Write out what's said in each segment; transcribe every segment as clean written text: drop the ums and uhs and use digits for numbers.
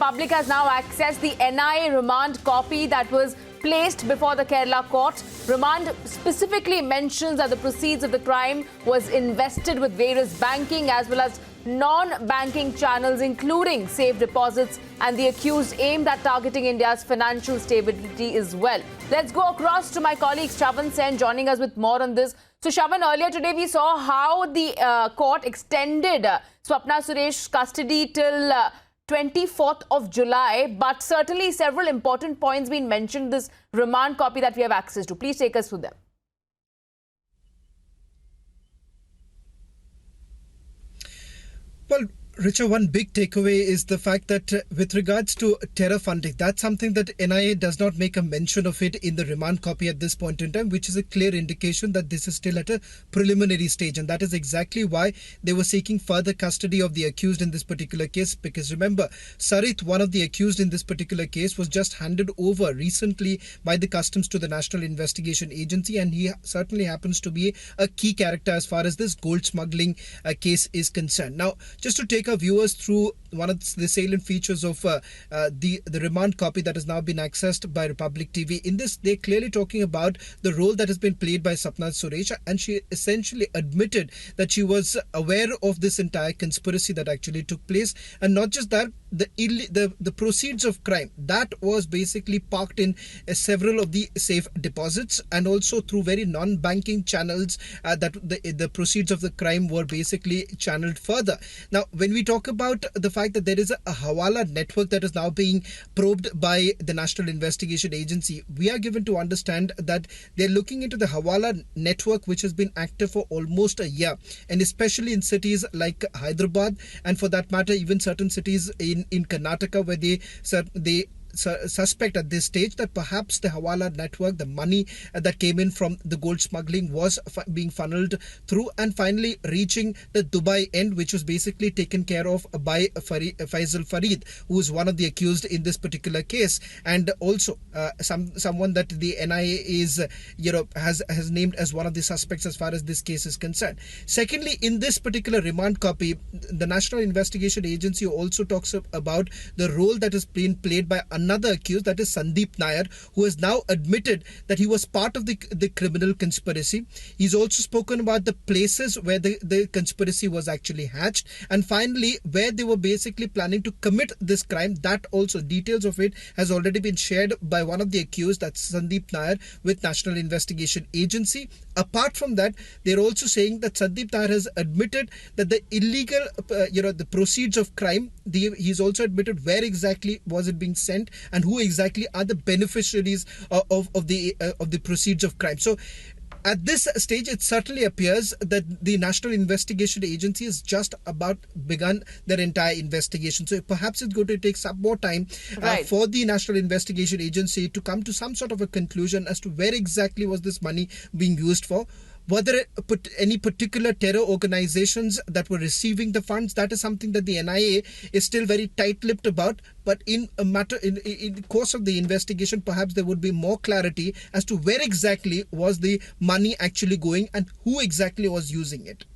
public has now accessed the NIA remand copy that was placed before the Kerala court. Remand specifically mentions that the proceeds of the crime was invested with various banking as well as non-banking channels, including safe deposits, and the accused aimed at targeting India's financial stability as well. Let's go across to my colleague Shravan Sen joining us with more on this. So Shravan, earlier today we saw how the court extended Swapna Suresh's custody till 24th of July, but certainly several important points being mentioned this remand copy that we have access to. Please take us through them. Well, Richa, one big takeaway is the fact that with regards to terror funding, that's something that NIA does not make a mention of it in the remand copy at this point in time, which is a clear indication that this is still at a preliminary stage. And that is exactly why they were seeking further custody of the accused in this particular case. Because remember, Sarit, one of the accused in this particular case, was just handed over recently by the customs to the National Investigation Agency. And he certainly happens to be a key character as far as this gold smuggling case is concerned. Now, just to take our viewers through one of the salient features of the remand copy that has now been accessed by Republic TV. In this, they're clearly talking about the role that has been played by Swapna Suresh, and she essentially admitted that she was aware of this entire conspiracy that actually took place. And not just that, the proceeds of crime that was basically parked in several of the safe deposits, and also through very non-banking channels that the proceeds of the crime were basically channeled further. Now, when we talk about the fact that there is a Hawala network that is now being probed by the National Investigation Agency, we are given to understand that they're looking into the Hawala network, which has been active for almost a year, and especially in cities like Hyderabad, and for that matter even certain cities in Karnataka, where they suspect at this stage that perhaps the Hawala network, the money that came in from the gold smuggling, was being funneled through and finally reaching the Dubai end, which was basically taken care of by Faisal Farid, who is one of the accused in this particular case, and also someone that the NIA is has named as one of the suspects as far as this case is concerned. Secondly, in this particular remand copy, the National Investigation Agency also talks about the role that is being played by another accused, that is Sandeep Nair, who has now admitted that he was part of the criminal conspiracy. He's also spoken about the places where the conspiracy was actually hatched, and finally where they were basically planning to commit this crime. That also, details of it has already been shared by one of the accused, that's Sandeep Nair, with National Investigation Agency. Apart from that, they're also saying that Sandeep Nair has admitted that the illegal the proceeds of crime, he's also admitted where exactly was it being sent and who exactly are the beneficiaries of the proceeds of crime. So at this stage, it certainly appears that the National Investigation Agency has just about begun their entire investigation. So perhaps it's going to take some more time for the National Investigation Agency to come to some sort of a conclusion as to where exactly was this money being used for. Whether any particular terror organizations that were receiving the funds, that is something that the NIA is still very tight-lipped about. But in the course of the investigation, perhaps there would be more clarity as to where exactly was the money actually going and who exactly was using it.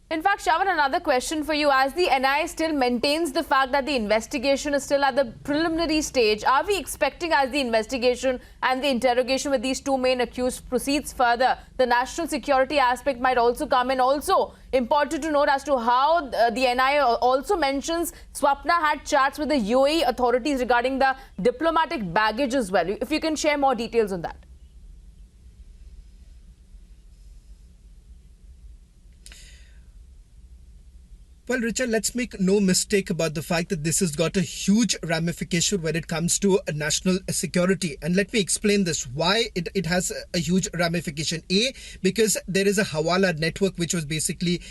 In fact, Shravan, another question for you. As the NIA still maintains the fact that the investigation is still at the preliminary stage, are we expecting, as the investigation and the interrogation with these two main accused proceeds further, the national security aspect might also come in? Also, important to note as to how the NIA also mentions Swapna had chats with the UAE authorities regarding the diplomatic baggage as well. If you can share more details on that. Well, Richard, let's make no mistake about the fact that this has got a huge ramification when it comes to national security. And let me explain this, why it has a huge ramification. A, because there is a Hawala network which was basically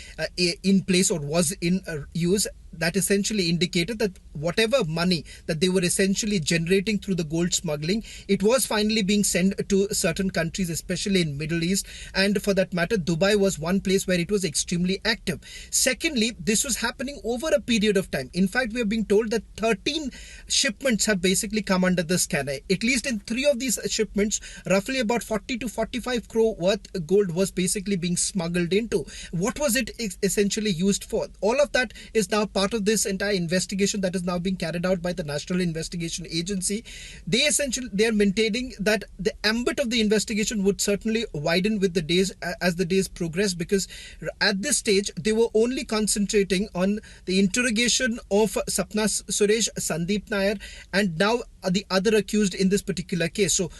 in place or was in use. That essentially indicated that whatever money that they were essentially generating through the gold smuggling, it was finally being sent to certain countries, especially in Middle East. And for that matter, Dubai was one place where it was extremely active. Secondly, this was was happening over a period of time. In fact, we are being told that 13 shipments have basically come under the scanner. At least in 3 of these shipments, roughly about 40 to 45 crore worth gold was basically being smuggled into. What was it essentially used for? All of that is now part of this entire investigation that is now being carried out by the National Investigation Agency. They are maintaining that the ambit of the investigation would certainly widen with the days as the days progress, because at this stage they were only concentrating on the interrogation of Sapna Suresh, Sandeep Nair, and now the other accused in this particular case. So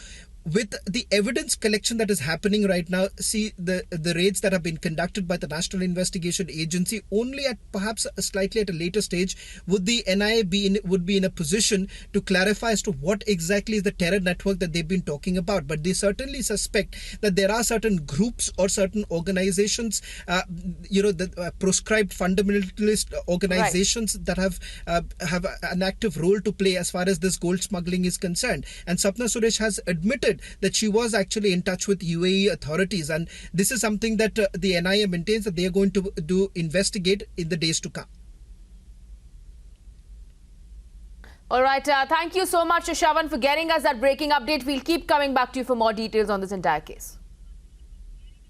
with the evidence collection that is happening right now, see the raids that have been conducted by the National Investigation Agency, only at perhaps slightly at a later stage would the NIA be in a position to clarify as to what exactly is the terror network that they've been talking about. But they certainly suspect that there are certain groups or certain organizations, the proscribed fundamentalist organizations that have an active role to play as far as this gold smuggling is concerned. And Sapna Suresh has admitted that she was actually in touch with UAE authorities, and this is something that the NIA maintains that they are going to investigate in the days to come. All right, thank you so much, Shravan, for getting us that breaking update. We'll keep coming back to you for more details on this entire case.